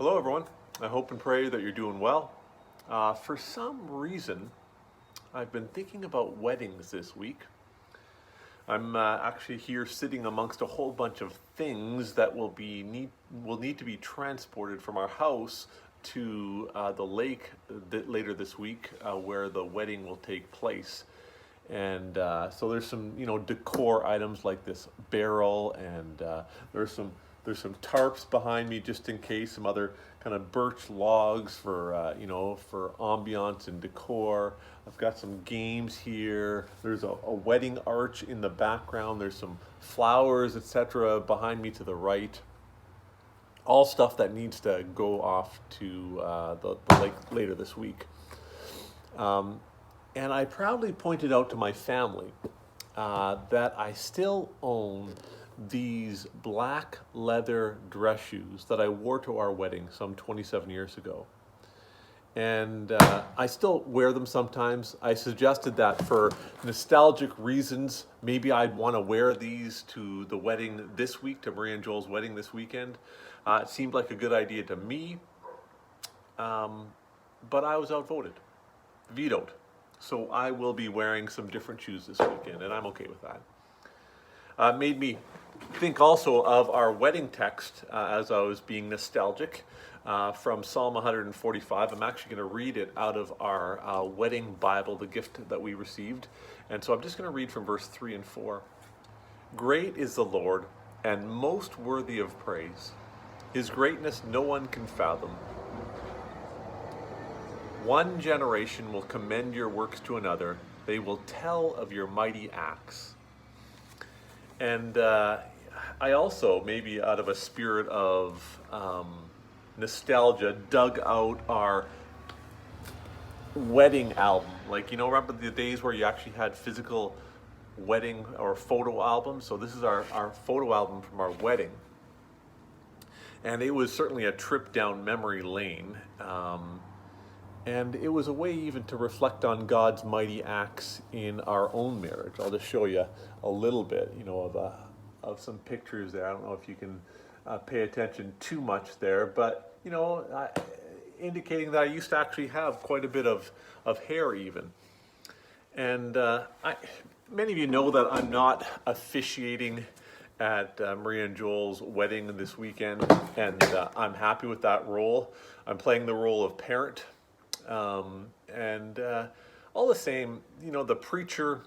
Hello, everyone. I hope and pray that you're doing well. For some reason, I've been thinking about weddings this week. I'm actually here sitting amongst a whole bunch of things that will need to be transported from our house to the lake later this week, where the wedding will take place. And so there's some, decor items like this barrel, and there's some tarps behind me just in case, some other kind of birch logs for for ambiance and decor. I've got some games here. There's a wedding arch in the background. There's some flowers, etc. behind me to the right. All stuff that needs to go off to the lake later this week. And I proudly pointed out to my family that I still own these black leather dress shoes that I wore to our wedding some 27 years ago. And I still wear them sometimes. I suggested that for nostalgic reasons, maybe I'd want to wear these to the wedding this week, to Maria and Joel's wedding this weekend. It seemed like a good idea to me, but I was outvoted, vetoed. So I will be wearing some different shoes this weekend, and I'm okay with that. Made me think also of our wedding text as I was being nostalgic from Psalm 145. I'm actually going to read it out of our wedding Bible, the gift that we received. And so I'm just going to read from verse 3 and 4. Great is the Lord and most worthy of praise. His greatness no one can fathom. One generation will commend your works to another. They will tell of your mighty acts. And I also, maybe out of a spirit of nostalgia, dug out our wedding album. Like, remember the days where you actually had physical wedding or photo albums? So this is our photo album from our wedding. And it was certainly a trip down memory lane. And it was a way even to reflect on God's mighty acts in our own marriage. I'll just show you a little bit, of some pictures there. I don't know if you can pay attention too much there, but, indicating that I used to actually have quite a bit of hair even. And many of you know that I'm not officiating at Maria and Joel's wedding this weekend, and I'm happy with that role. I'm playing the role of parent. And all the same, the preacher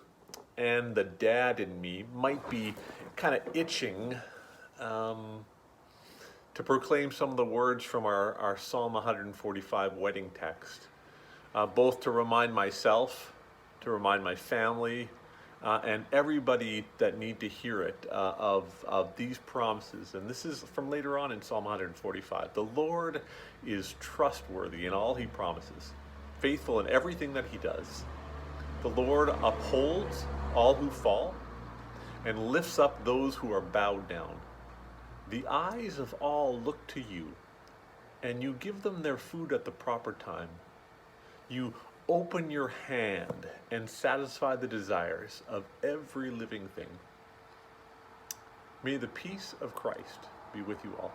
and the dad in me might be kind of itching to proclaim some of the words from our Psalm 145 wedding text, both to remind myself, to remind my family, and everybody that need to hear it of these promises. And this is from later on in Psalm 145. The Lord is trustworthy in all he promises, faithful in everything that he does. The Lord upholds all who fall and lifts up those who are bowed down. The eyes of all look to you, and you give them their food at the proper time. You open your hand and satisfy the desires of every living thing. May the peace of Christ be with you all.